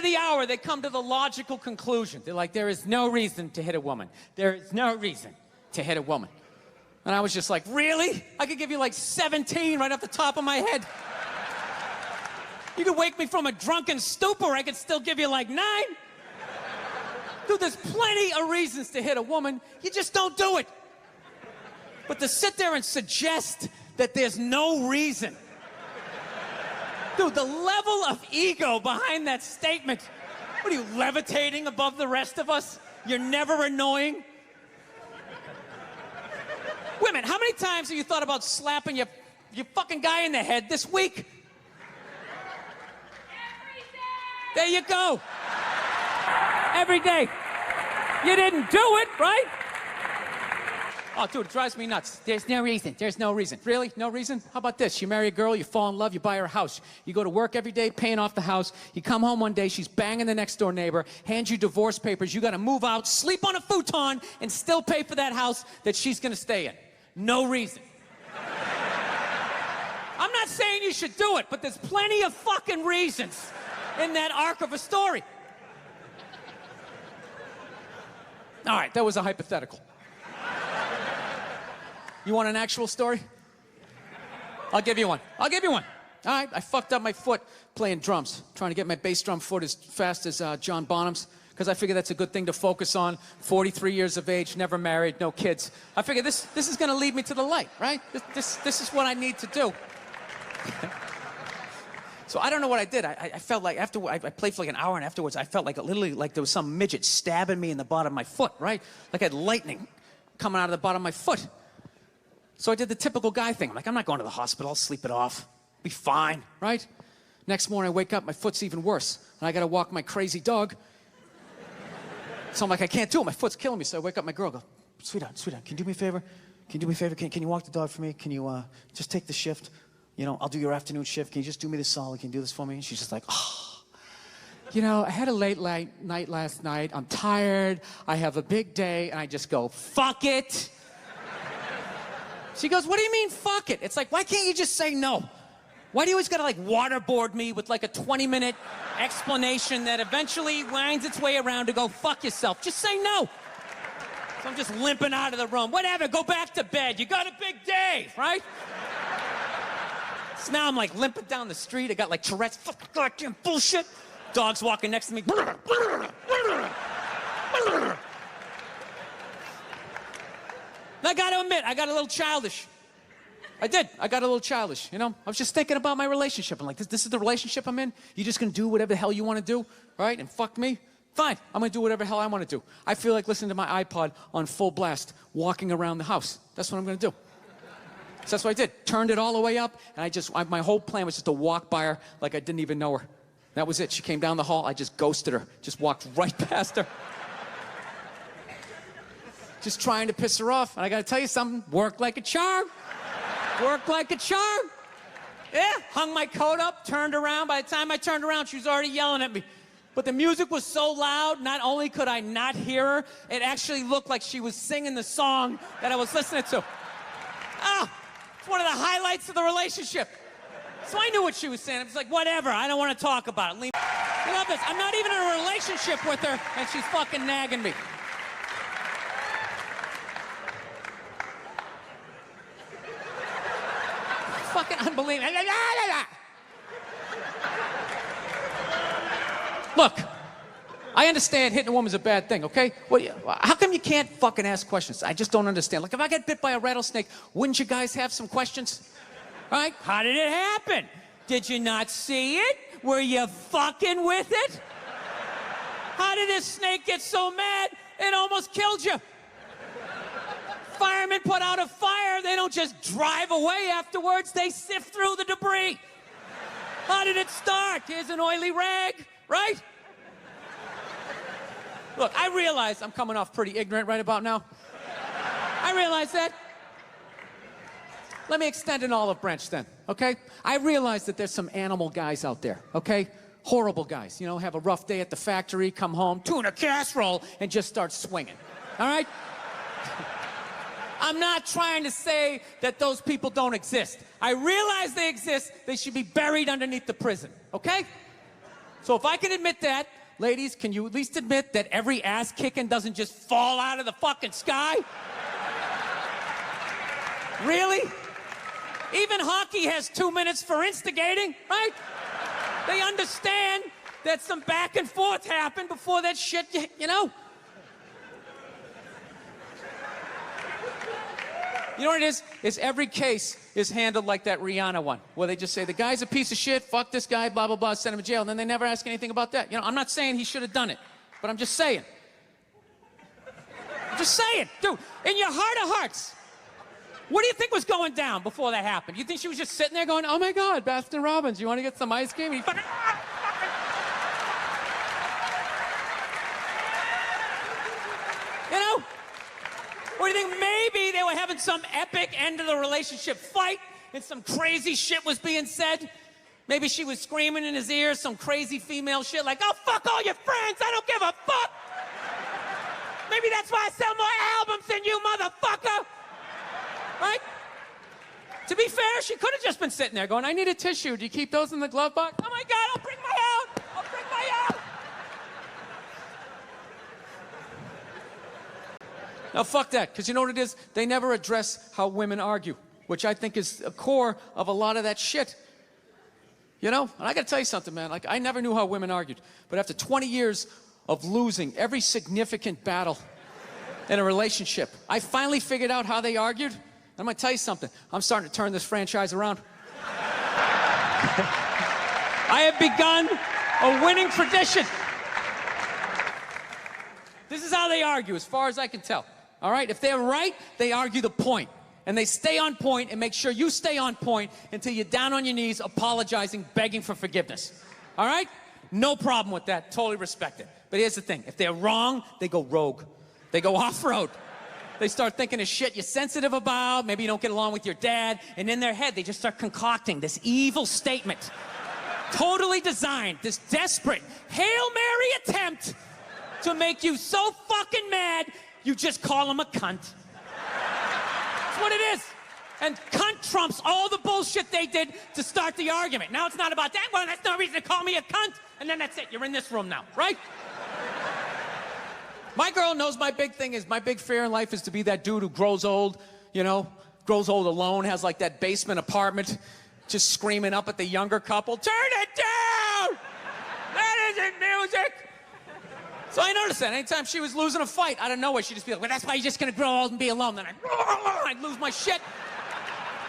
the hour, they come to the logical conclusion. They're like, there is no reason to hit a woman. There is no reason to hit a woman. And I was just like, really? I could give you like 17 right off the top of my head. You could wake me from a drunken stupor, I could still give you like 9. Dude, there's plenty of reasons to hit a woman. You just don't do it. But to sit there and suggest that there's no reason. Dude, the level of ego behind that statement. What are you, levitating above the rest of us? You're never annoying? Women, how many times have you thought about slapping your fucking guy in the head this week? Every day! There you go. Every day. You didn't do it, right? Oh, dude, it drives me nuts. There's no reason. There's no reason. Really? No reason? How about this? You marry a girl, you fall in love, you buy her a house. You go to work every day paying off the house. You come home one day, she's banging the next door neighbor, hands you divorce papers. You got to move out, sleep on a futon, and still pay for that house that she's going to stay in. No reason. I'm not saying you should do it, but there's plenty of fucking reasons in that arc of a story. All right, that was a hypothetical. You want an actual story? I'll give you one. I'll give you one. All right, I fucked up my foot playing drums, trying to get my bass drum foot as fast as John Bonham's, because I figure that's a good thing to focus on. 43 years of age, never married, no kids. I figure this is going to lead me to the light, right? This is what I need to do. So I don't know what I did. I felt like after I played for like an hour, and afterwards I felt like literally like there was some midget stabbing me in the bottom of my foot, right? Like I had lightning coming out of the bottom of my foot. So I did the typical guy thing. I'm like, I'm not going to the hospital. I'll sleep it off. Be fine, right? Next morning I wake up, my foot's even worse, and I got to walk my crazy dog. So I'm like, I can't do it. My foot's killing me. So I wake up my girl, go, sweetheart, can you do me a favor? Can you do me a favor? Can you walk the dog for me? Can you just take the shift? You know, I'll do your afternoon shift. Can you just do me this solid? Can you do this for me? And she's just like, oh, you know, I had a late night last night. I'm tired. I have a big day. And I just go, fuck it. She goes, what do you mean, fuck it? It's like, why can't you just say no? Why do you always gotta like waterboard me with like a 20-minute explanation that eventually winds its way around to go, fuck yourself? Just say no. So I'm just limping out of the room. Whatever, go back to bed. You got a big day, right? So now I'm like limping down the street. I got like Tourette's, fucking goddamn bullshit. Dog's walking next to me. I gotta admit, I got a little childish. I did. I got a little childish, you know? I was just thinking about my relationship. I'm like, this is the relationship I'm in? You just gonna do whatever the hell you wanna do, right? And fuck me? Fine, I'm gonna do whatever the hell I wanna do. I feel like listening to my iPod on full blast, walking around the house. That's what I'm gonna do. So that's what I did. Turned it all the way up, and my whole plan was just to walk by her like I didn't even know her. That was it. She came down the hall, I just ghosted her. Just walked right past her. Just trying to piss her off. And I gotta tell you something, worked like a charm. Worked like a charm. Yeah, hung my coat up, turned around. By the time I turned around, she was already yelling at me. But the music was so loud, not only could I not hear her, it actually looked like she was singing the song that I was listening to. Ah, it's one of the highlights of the relationship. So I knew what she was saying. I was like, whatever, I don't want to talk about it. Leave. You love this. I'm not even in a relationship with her, and she's fucking nagging me. Fucking unbelievable. Look, I understand hitting a woman's a bad thing, okay? How come you can't fucking ask questions? I just don't understand. Like, if I get bit by a rattlesnake, wouldn't you guys have some questions? All right? How did it happen? Did you not see it? Were you fucking with it? How did this snake get so mad it almost killed you? Firemen put out a fire, they don't just drive away afterwards, they sift through the debris. How did it start? Here's an oily rag, right? Look, I realize I'm coming off pretty ignorant right about now. I realize that. Let me extend an olive branch then, okay? I realize that there's some animal guys out there, okay? Horrible guys, you know, have a rough day at the factory, come home, tuna casserole, and just start swinging, all right? I'm not trying to say that those people don't exist. I realize they exist. They should be buried underneath the prison, okay? So if I can admit that, ladies, can you at least admit that every ass kicking doesn't just fall out of the fucking sky? Really? Even hockey has 2 minutes for instigating, right? They understand that some back and forth happened before that shit, you know? You know what it is every case is handled like that Rihanna one, where they just say, the guy's a piece of shit, fuck this guy, blah, blah, blah, send him to jail, and then they never ask anything about that. You know, I'm not saying he should have done it, but I'm just saying. I'm just saying, dude, in your heart of hearts, what do you think was going down before that happened? You think she was just sitting there going, oh my God, Baskin Robbins, you want to get some ice cream? And he fucking... You know? Or do you think maybe they were having some epic end of the relationship fight and some crazy shit was being said? Maybe she was screaming in his ear some crazy female shit like, oh, fuck all your friends, I don't give a fuck. Maybe that's why I sell more albums than you, motherfucker. Right? To be fair, she could have just been sitting there going, I need a tissue. Do you keep those in the glove box? Oh my God, I'll bring my out. I'll bring my out. Now, fuck that, because you know what it is? They never address how women argue, which I think is a core of a lot of that shit. You know? And I got to tell you something, man. Like, I never knew how women argued. But after 20 years of losing every significant battle in a relationship, I finally figured out how they argued. And I'm going to tell you something. I'm starting to turn this franchise around. I have begun a winning tradition. This is how they argue, as far as I can tell. All right? If they're right, they argue the point. And they stay on point and make sure you stay on point until you're down on your knees, apologizing, begging for forgiveness. All right? No problem with that. Totally respect it. But here's the thing. If they're wrong, they go rogue. They go off-road. They start thinking of shit you're sensitive about. Maybe you don't get along with your dad. And in their head, they just start concocting this evil statement. Totally designed, this desperate Hail Mary attempt to make you so fucking mad, you just call him a cunt. That's what it is. And cunt trumps all the bullshit they did to start the argument. Now it's not about that. Well, that's no reason to call me a cunt. And then that's it. You're in this room now, right? My girl knows my big thing is, my big fear in life is to be that dude who grows old, you know, grows old alone, has like that basement apartment, just screaming up at the younger couple, turn it down! That isn't music! So I noticed that anytime she was losing a fight, out of nowhere, she'd just be like, well, that's why you're just gonna grow old and be alone. Then I'd lose my shit.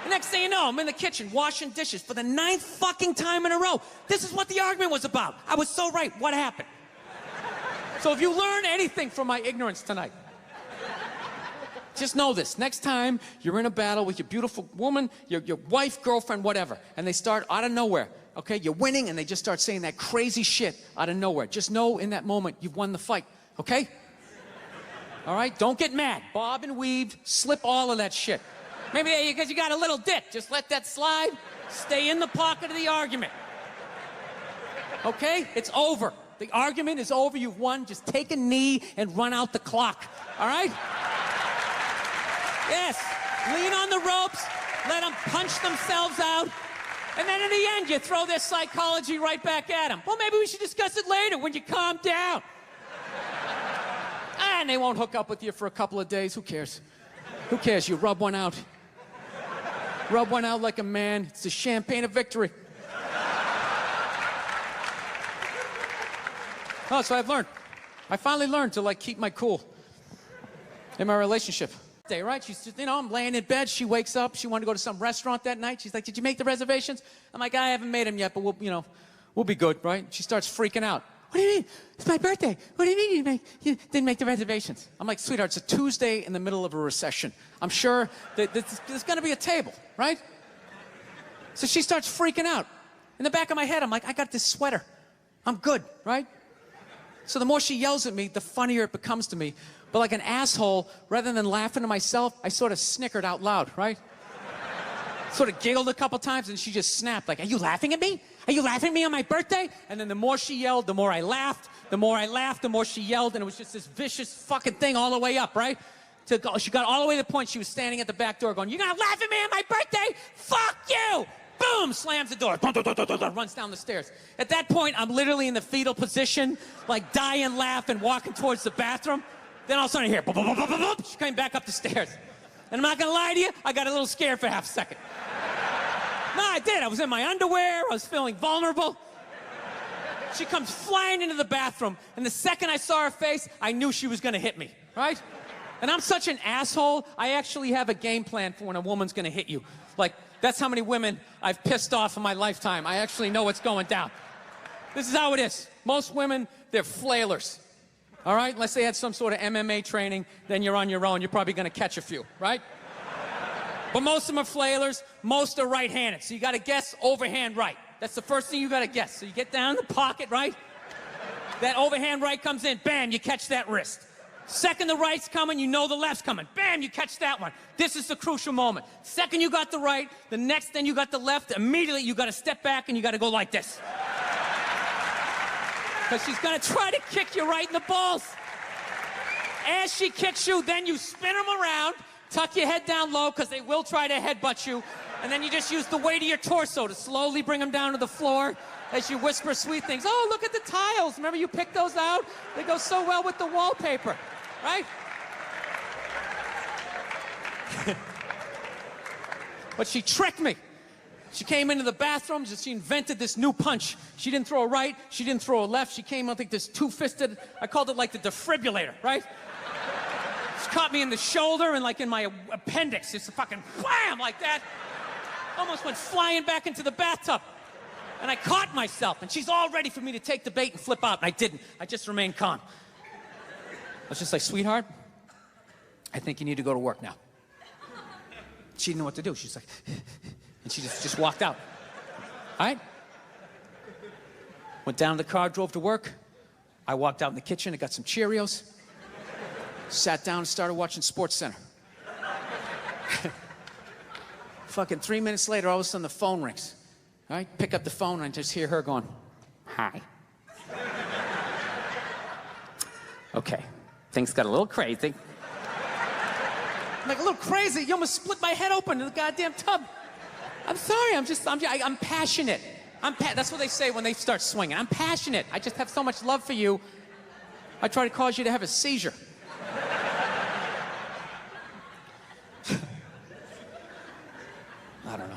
The next thing you know, I'm in the kitchen washing dishes for the 9th fucking time in a row. This is what the argument was about. I was so right. What happened? So if you learn anything from my ignorance tonight, just know this. Next time you're in a battle with your beautiful woman, your wife, girlfriend, whatever, and they start out of nowhere, okay? You're winning, and they just start saying that crazy shit out of nowhere. Just know in that moment you've won the fight, okay? All right? Don't get mad. Bob and weave, slip all of that shit. Maybe because you got a little dick. Just let that slide. Stay in the pocket of the argument. Okay? It's over. The argument is over. You've won. Just take a knee and run out the clock. All right? Yes. Lean on the ropes. Let them punch themselves out. And then in the end, you throw their psychology right back at them. Well, maybe we should discuss it later when you calm down. And they won't hook up with you for a couple of days. Who cares? Who cares? You rub one out. Rub one out like a man. It's the champagne of victory. Oh, so I've learned. I finally learned to, like, keep my cool in my relationship. Right? She's just, you know, I'm laying in bed. She wakes up. She wanted to go to some restaurant that night. She's like, did you make the reservations? I'm like, I haven't made them yet, but we'll be good, right? She starts freaking out. What do you mean? It's my birthday. What do you mean you didn't make the reservations? I'm like, sweetheart, it's a Tuesday in the middle of a recession. I'm sure that there's going to be a table, right? So she starts freaking out. In the back of my head, I'm like, I got this sweater. I'm good, right? So the more she yells at me, the funnier it becomes to me. But like an asshole, rather than laughing to myself, I sort of snickered out loud, right? Sort of giggled a couple times, and she just snapped, like, are you laughing at me? Are you laughing at me on my birthday? And then the more she yelled, the more I laughed. The more I laughed, the more she yelled, and it was just this vicious fucking thing all the way up, right? She got all the way to the point she was standing at the back door going, you're gonna laugh at me on my birthday? Fuck you! boom, slams the door, runs down the stairs. At that point, I'm literally in the fetal position, like dying laughing, walking towards the bathroom. Then all of a sudden I hear, she came back up the stairs. And I'm not gonna lie to you, I got a little scared for half a second. No, I did. I was in my underwear. I was feeling vulnerable. She comes flying into the bathroom, and the second I saw her face, I knew she was gonna hit me, right? And I'm such an asshole, I actually have a game plan for when a woman's gonna hit you. Like, that's how many women I've pissed off in my lifetime. I actually know what's going down. This is how it is. Most women, they're flailers. All right? Unless they had some sort of MMA training, then you're on your own. You're probably gonna catch a few, right? But most of them are flailers. Most are right-handed. So you gotta guess overhand right. That's the first thing you gotta guess. So you get down in the pocket, right? That overhand right comes in, bam, you catch that wrist. Second the right's coming, you know the left's coming. Bam, you catch that one. This is the crucial moment. Second you got the right, the next then you got the left, immediately you gotta step back and you gotta go like this. Because she's gonna try to kick you right in the balls. As she kicks you, then you spin them around, tuck your head down low, because they will try to headbutt you, and then you just use the weight of your torso to slowly bring them down to the floor as you whisper sweet things. Oh, look at the tiles. Remember you picked those out? They go so well with the wallpaper, right? But she tricked me. She came into the bathroom, she invented this new punch. She didn't throw a right, she didn't throw a left. She came out like this two-fisted, I called it like the defibrillator, right? She caught me in the shoulder and like in my appendix. Just a fucking wham like that. Almost went flying back into the bathtub. And I caught myself, and she's all ready for me to take the bait and flip out, and I didn't. I just remained calm. I was just like, sweetheart, I think you need to go to work now. She didn't know what to do. She's like, and she just walked out. All right? Went down to the car, drove to work. I walked out in the kitchen, I got some Cheerios. Sat down and started watching SportsCenter. Fucking 3 minutes later, all of a sudden the phone rings. All right, pick up the phone and I just hear her going, hi. Okay, things got a little crazy. I'm like, a little crazy? You almost split my head open in the goddamn tub. I'm sorry, I'm passionate. That's what they say when they start swinging. I'm passionate. I just have so much love for you. I try to cause you to have a seizure. I don't know.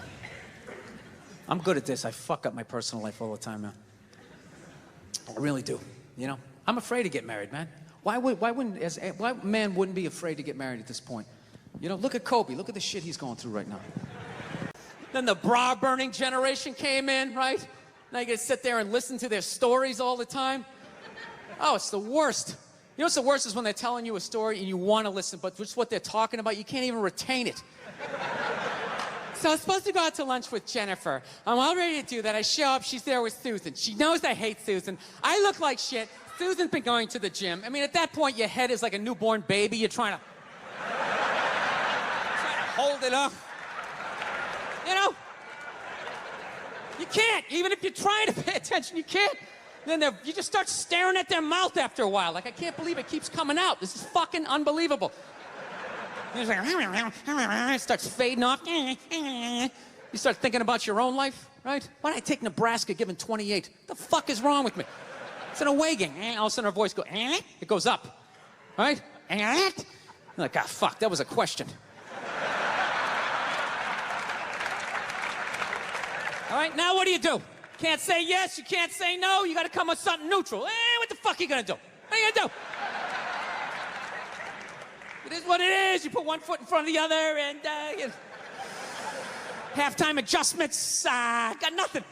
I'm good at this. I fuck up my personal life all the time, man. I really do. You know, I'm afraid to get married, man. Why man wouldn't be afraid to get married at this point? You know, look at Kobe. Look at the shit he's going through right now. Then the bra-burning generation came in, right? Now you gotta sit there and listen to their stories all the time. Oh, it's the worst. You know what's the worst is when they're telling you a story and you want to listen, but just what they're talking about, you can't even retain it. So I was supposed to go out to lunch with Jennifer. I'm all ready to do that. I show up, she's there with Susan. She knows I hate Susan. I look like shit. Susan's been going to the gym. I mean, at that point, your head is like a newborn baby. You're trying to hold it up. You know? You can't. Even if you're trying to pay attention, you can't. Then you just start staring at their mouth after a while. Like, I can't believe it keeps coming out. This is fucking unbelievable. It's like, it starts fading off. You start thinking about your own life, right? Why did I take Nebraska given 28? What the fuck is wrong with me? It's an away game. All of a sudden her voice goes, it goes up, right? You're like, ah, fuck, that was a question. All right, now what do? Can't say yes, you can't say no, you gotta come with something neutral. What the fuck are you gonna do? What are you gonna do? It is what it is. You put one foot in front of the other and, you know, halftime adjustments, got nothing.